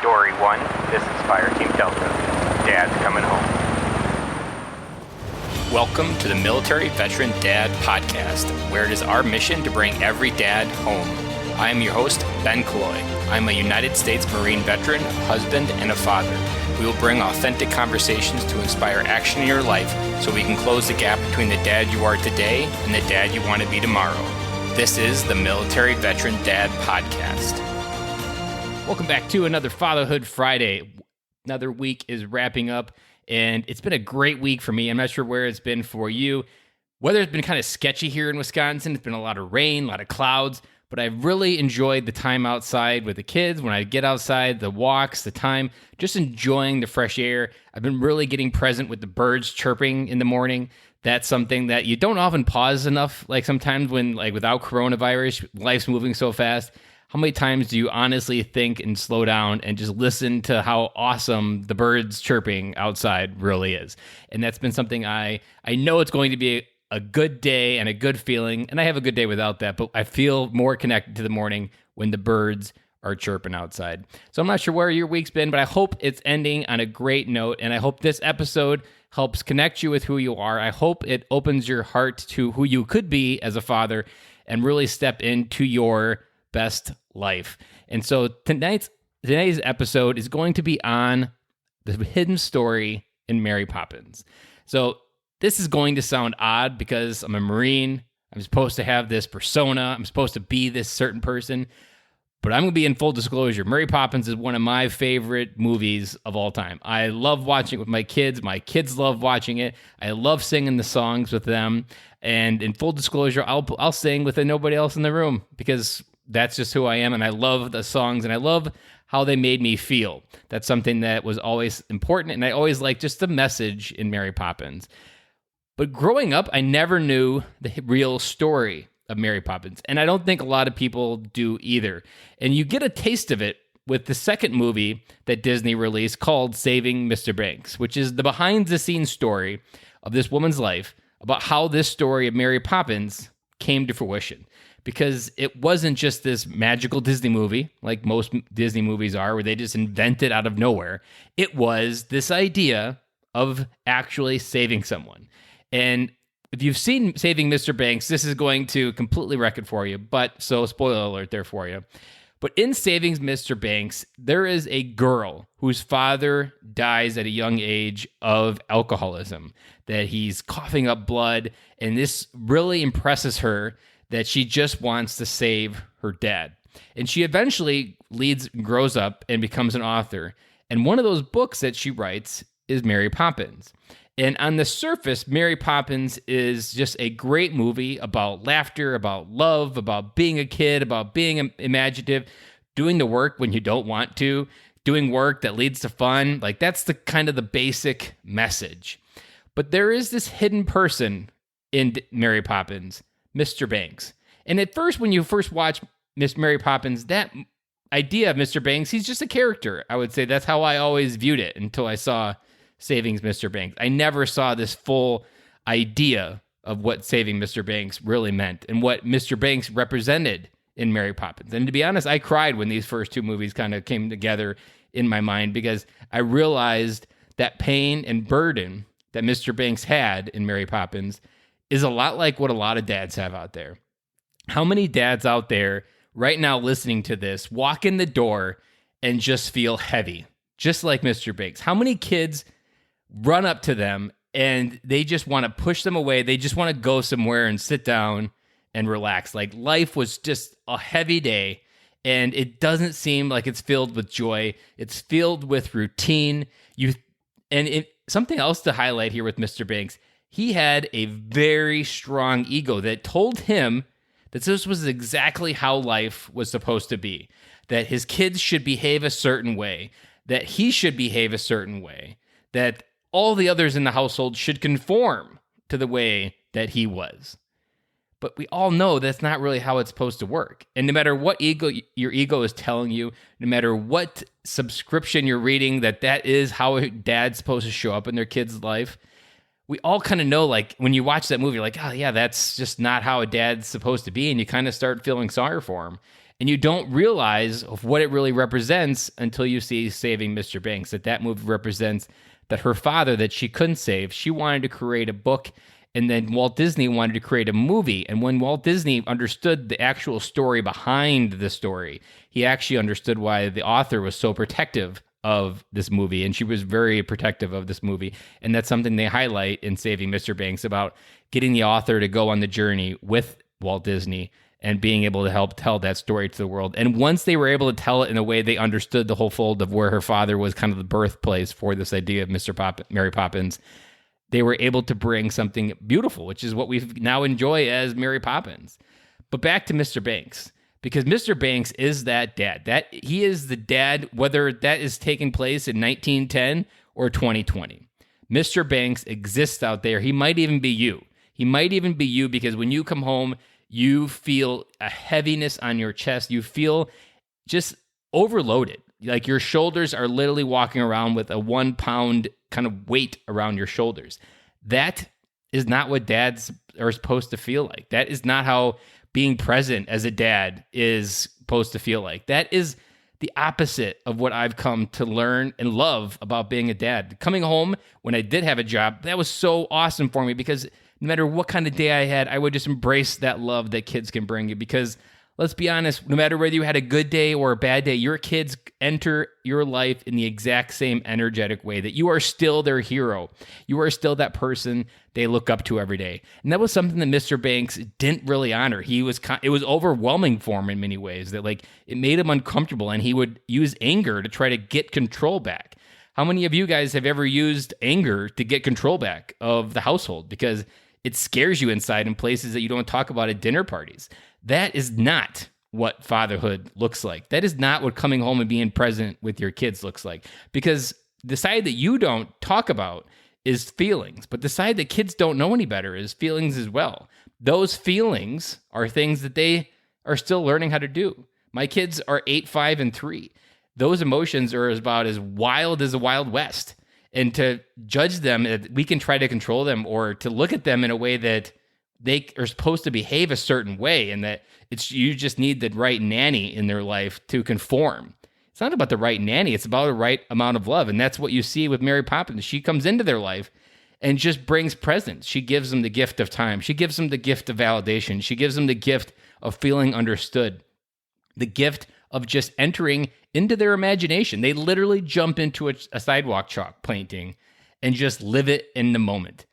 Story 1, this is Fireteam Delta. Dad's coming home. Welcome to the Military Veteran Dad Podcast, where it is our mission to bring every dad home. I am your host, Ben Killoy. I'm a United States Marine veteran, husband, and a father. We will bring authentic conversations to inspire action in your life so we can close the gap between the dad you are today and the dad you want to be tomorrow. This is the Military Veteran Dad Podcast. Welcome back to another Fatherhood Friday. Another week is wrapping up, and it's been a great week for me. I'm not sure where it's been for you. Weather's been kind of sketchy here in Wisconsin. It's been a lot of rain, a lot of clouds, but I've really enjoyed the time outside with the kids. When I get outside, the walks, the time, just enjoying the fresh air. I've been really getting present with the birds chirping in the morning. That's something that you don't often pause enough. Like sometimes when, like without coronavirus, life's moving so fast. How many times do you honestly think and slow down and just listen to how awesome the birds chirping outside really is? And that's been something I know it's going to be a good day and a good feeling, and I have a good day without that, but I feel more connected to the morning when the birds are chirping outside. So I'm not sure where your week's been, but I hope it's ending on a great note, and I hope this episode helps connect you with who you are. I hope it opens your heart to who you could be as a father and really step into your best life. And so today's episode is going to be on the hidden story in Mary Poppins. So this is going to sound odd because I'm a Marine. I'm supposed to have this persona. I'm supposed to be this certain person. But I'm going to be in full disclosure. Mary Poppins is one of my favorite movies of all time. I love watching it with my kids. My kids love watching it. I love singing the songs with them. And in full disclosure, I'll sing with nobody else in the room because that's just who I am, and I love the songs, and I love how they made me feel. That's something that was always important, and I always liked just the message in Mary Poppins. But growing up, I never knew the real story of Mary Poppins, and I don't think a lot of people do either. And you get a taste of it with the second movie that Disney released called Saving Mr. Banks, which is the behind-the-scenes story of this woman's life about how this story of Mary Poppins came to fruition. Because it wasn't just this magical Disney movie, like most Disney movies are, where they just invent it out of nowhere. It was this idea of actually saving someone. And if you've seen Saving Mr. Banks, this is going to completely wreck it for you. So spoiler alert there for you. But in Saving Mr. Banks, there is a girl whose father dies at a young age of alcoholism, that he's coughing up blood, and this really impresses her that she just wants to save her dad. And she eventually grows up and becomes an author. And one of those books that she writes is Mary Poppins. And on the surface, Mary Poppins is just a great movie about laughter, about love, about being a kid, about being imaginative, doing the work when you don't want to, doing work that leads to fun. Like that's the kind of the basic message. But there is this hidden person in Mary Poppins, Mr. Banks. And at first, when you first watch Miss Mary Poppins, that idea of Mr. Banks, he's just a character. I would say that's how I always viewed it until I saw Saving Mr. Banks. I never saw this full idea of what Saving Mr. Banks really meant and what Mr. Banks represented in Mary Poppins. And to be honest, I cried when these first two movies kind of came together in my mind because I realized that pain and burden that Mr. Banks had in Mary Poppins is a lot like what a lot of dads have out there. How many dads out there right now listening to this walk in the door and just feel heavy, just like Mr. Banks? How many kids run up to them and they just want to push them away? They just want to go somewhere and sit down and relax. Like life was just a heavy day and it doesn't seem like it's filled with joy. It's filled with routine. Something else to highlight here with Mr. Banks, he had a very strong ego that told him that this was exactly how life was supposed to be, that his kids should behave a certain way, that he should behave a certain way, that all the others in the household should conform to the way that he was. But we all know that's not really how it's supposed to work. And no matter what your ego is telling you, no matter what subscription you're reading, that is how a dad's supposed to show up in their kid's life, we all kind of know, like, when you watch that movie, you're like, oh, yeah, that's just not how a dad's supposed to be. And you kind of start feeling sorry for him. And you don't realize of what it really represents until you see Saving Mr. Banks, that movie represents that her father that she couldn't save, she wanted to create a book, and then Walt Disney wanted to create a movie. And when Walt Disney understood the actual story behind the story, he actually understood why the author was so protective of this movie, and she was very protective of this movie. And that's something they highlight in Saving Mr. Banks, about getting the author to go on the journey with Walt Disney and being able to help tell that story to the world. And once they were able to tell it in a way they understood the whole fold of where her father was kind of the birthplace for this idea of Mary Poppins, they were able to bring something beautiful, which is what we now enjoy as Mary Poppins. But back to Mr. Banks, because Mr. Banks is that dad. That he is the dad, whether that is taking place in 1910 or 2020. Mr. Banks exists out there. He might even be you. He might even be you, because when you come home, you feel a heaviness on your chest. You feel just overloaded. Like your shoulders are literally walking around with a 1 pound kind of weight around your shoulders. That is not what dads are supposed to feel like. That is not how being present as a dad is supposed to feel like. That is the opposite of what I've come to learn and love about being a dad. Coming home when I did have a job, that was so awesome for me, because no matter what kind of day I had, I would just embrace that love that kids can bring you. Because let's be honest, no matter whether you had a good day or a bad day, your kids enter your life in the exact same energetic way, that you are still their hero. You are still that person they look up to every day. And that was something that Mr. Banks didn't really honor. It was overwhelming for him in many ways, that like it made him uncomfortable, and he would use anger to try to get control back. How many of you guys have ever used anger to get control back of the household? Because it scares you inside in places that you don't talk about at dinner parties. That is not what fatherhood looks like. That is not what coming home and being present with your kids looks like. Because the side that you don't talk about is feelings, but the side that kids don't know any better is feelings as well. Those feelings are things that they are still learning how to do. My kids are 8, 5, and 3. Those emotions are about as wild as the Wild West. And to judge them, we can try to control them, or to look at them in a way that they are supposed to behave a certain way, and that you just need the right nanny in their life to conform. It's not about the right nanny. It's about the right amount of love. And that's what you see with Mary Poppins. She comes into their life and just brings presence. She gives them the gift of time. She gives them the gift of validation. She gives them the gift of feeling understood, the gift of just entering into their imagination. They literally jump into a sidewalk chalk painting and just live it in the moment.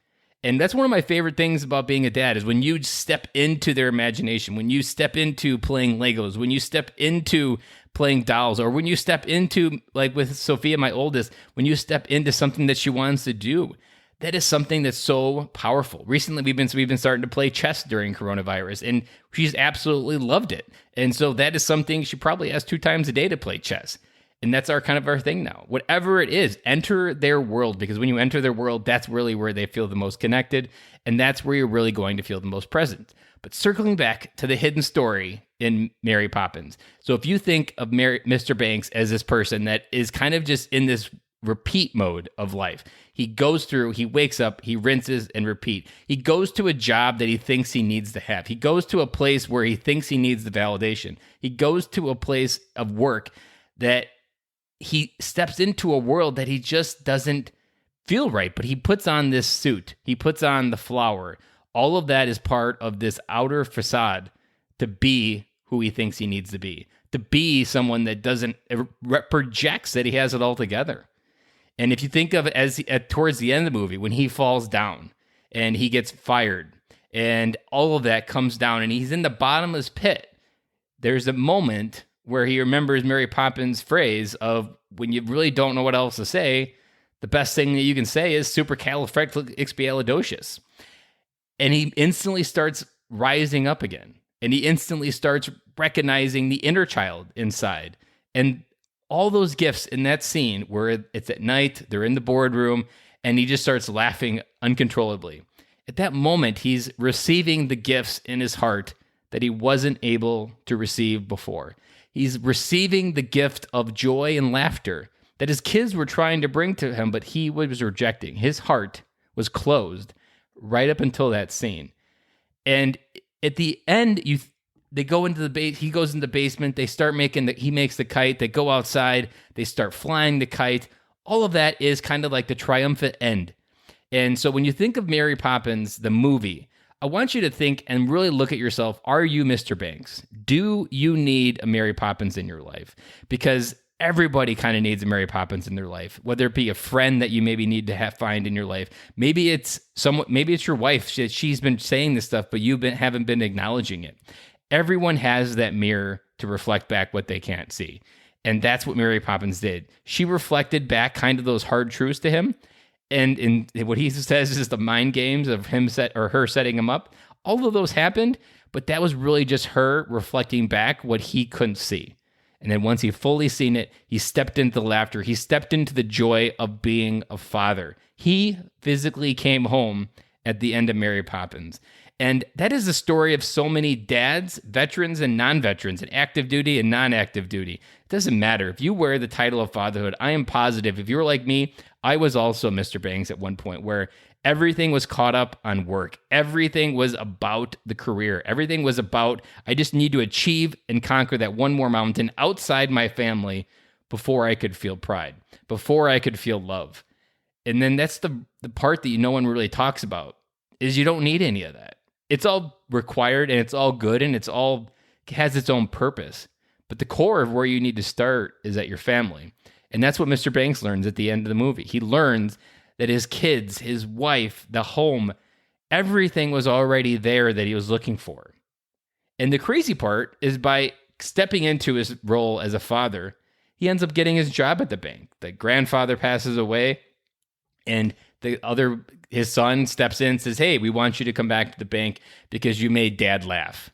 And that's one of my favorite things about being a dad, is when you step into their imagination, when you step into playing Legos, when you step into playing dolls, or when you step into, like with Sophia, my oldest, when you step into something that she wants to do. That is something that's so powerful. Recently, we've been starting to play chess during coronavirus, and she's absolutely loved it. And so that is something she probably has 2 times a day to play chess. And that's our thing now. Whatever it is, enter their world, because when you enter their world, that's really where they feel the most connected, and that's where you're really going to feel the most present. But circling back to the hidden story in Mary Poppins. So if you think of Mr. Banks as this person that is kind of just in this repeat mode of life. He goes through, he wakes up, he rinses and repeat. He goes to a job that he thinks he needs to have. He goes to a place where he thinks he needs the validation. He goes to a place of work that he steps into a world that he just doesn't feel right, but he puts on this suit. He puts on the flower. All of that is part of this outer facade to be who he thinks he needs to be someone that doesn't projects that he has it all together. And if you think of it as towards the end of the movie, when he falls down and he gets fired and all of that comes down and he's in the bottomless pit, there's a moment where he remembers Mary Poppins' phrase of, when you really don't know what else to say, the best thing that you can say is supercalifragilisticexpialidocious. And he instantly starts rising up again. And he instantly starts recognizing the inner child inside. And all those gifts in that scene where it's at night, they're in the boardroom, and he just starts laughing uncontrollably. At that moment, he's receiving the gifts in his heart that he wasn't able to receive before. He's receiving the gift of joy and laughter that his kids were trying to bring to him, but he was rejecting. His heart was closed right up until that scene. And at the end, they go into he goes in the basement, they start he makes the kite, they go outside, they start flying the kite. All of that is kind of like the triumphant end. And so when you think of Mary Poppins, the movie, I want you to think and really look at yourself. Are you Mr. Banks? Do you need a Mary Poppins in your life? Because everybody kind of needs a Mary Poppins in their life, whether it be a friend that you maybe need to find in your life. Maybe it's your wife. She's been saying this stuff, but haven't been acknowledging it. Everyone has that mirror to reflect back what they can't see. And that's what Mary Poppins did. She reflected back kind of those hard truths to him. And in what he says is the mind games of her setting him up. All of those happened, but that was really just her reflecting back what he couldn't see. And then once he fully seen it, he stepped into the laughter. He stepped into the joy of being a father. He physically came home at the end of Mary Poppins. And that is the story of so many dads, veterans and non-veterans, and active duty and non-active duty. It doesn't matter. If you wear the title of fatherhood, I am positive, if you're like me, I was also Mr. Banks at one point where everything was caught up on work. Everything was about the career. Everything was about, I just need to achieve and conquer that one more mountain outside my family before I could feel pride, before I could feel love. And then that's the part that no one really talks about, is you don't need any of that. It's all required and it's all good and it has its own purpose. But the core of where you need to start is at your family. And that's what Mr. Banks learns at the end of the movie. He learns that his kids, his wife, the home, everything was already there that he was looking for. And the crazy part is by stepping into his role as a father, he ends up getting his job at the bank. The grandfather passes away and his son steps in and says, hey, we want you to come back to the bank because you made dad laugh.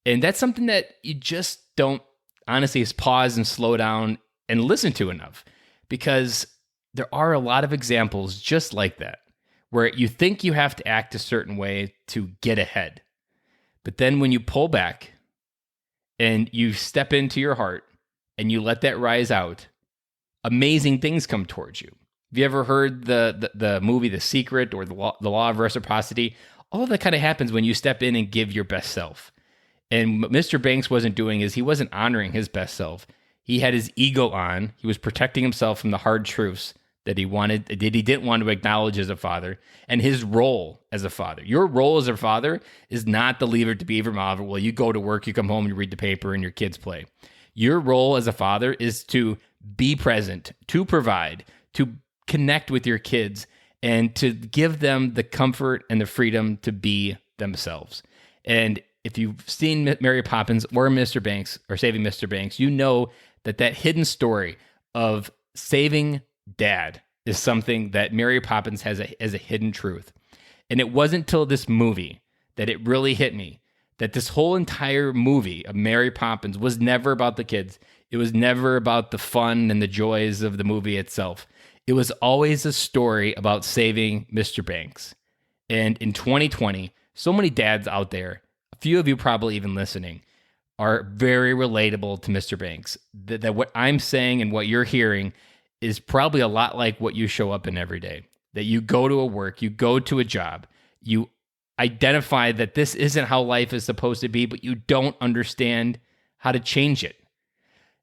And that's something that you just don't honestly pause and slow down and listen to enough, because there are a lot of examples just like that, where you think you have to act a certain way to get ahead. But then when you pull back and you step into your heart and you let that rise out, amazing things come towards you. Have you ever heard the movie The Secret or the Law of Reciprocity? All of that kind of happens when you step in and give your best self. And what Mr. Banks wasn't doing is he wasn't honoring his best self. He had his ego on. He was protecting himself from the hard truths that he didn't want to acknowledge as a father, and his role as a father. Your role as a father is not to leave it to beaver model. Well, you go to work, you come home, you read the paper, and your kids play. Your role as a father is to be present, to provide, to connect with your kids, and to give them the comfort and the freedom to be themselves. And if you've seen Mary Poppins or Mr. Banks or Saving Mr. Banks, you know that hidden story of saving dad is something that Mary Poppins has as a hidden truth. And it wasn't till this movie that it really hit me that this whole entire movie of Mary Poppins was never about the kids. It was never about the fun and the joys of the movie itself. It was always a story about saving Mr. Banks. And in 2020, so many dads out there, a few of you probably even listening, are very relatable to Mr. Banks. That what I'm saying and what you're hearing is probably a lot like what you show up in every day. That you go to a work, you go to a job, you identify that this isn't how life is supposed to be, but you don't understand how to change it.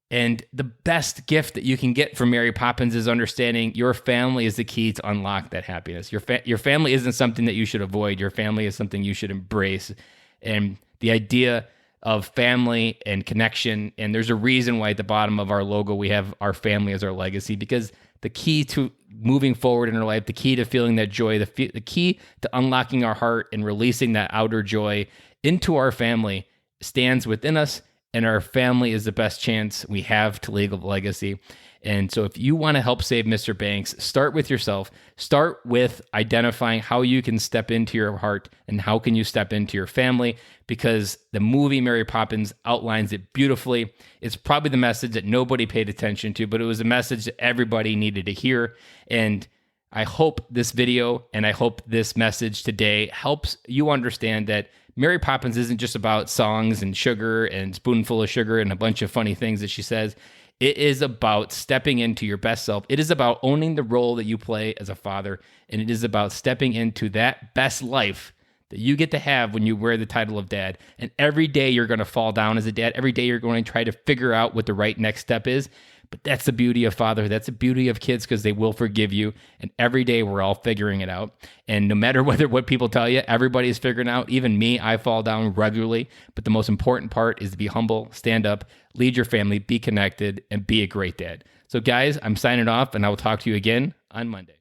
And the best gift that you can get from Mary Poppins is understanding your family is the key to unlock that happiness. Your family isn't something that you should avoid. Your family is something you should embrace. And the idea of family and connection, and there's a reason why at the bottom of our logo we have our family as our legacy, because the key to moving forward in our life, the key to feeling that joy, the key to unlocking our heart and releasing that outer joy into our family stands within us, and our family is the best chance we have to leave a legacy. And so if you want to help save Mr. Banks, start with yourself. Start with identifying how you can step into your heart and how can you step into your family, because the movie Mary Poppins outlines it beautifully. It's probably the message that nobody paid attention to, but it was a message that everybody needed to hear. And I hope this video and I hope this message today helps you understand that Mary Poppins isn't just about songs and sugar and spoonful of sugar and a bunch of funny things that she says. It is about stepping into your best self. It is about owning the role that you play as a father, and it is about stepping into that best life that you get to have when you wear the title of dad. And every day you're going to fall down as a dad. Every day you're going to try to figure out what the right next step is. But that's the beauty of fatherhood. That's the beauty of kids, because they will forgive you. And every day we're all figuring it out. And no matter what people tell you, everybody's figuring out. Even me, I fall down regularly. But the most important part is to be humble, stand up, lead your family, be connected, and be a great dad. So guys, I'm signing off, and I will talk to you again on Monday.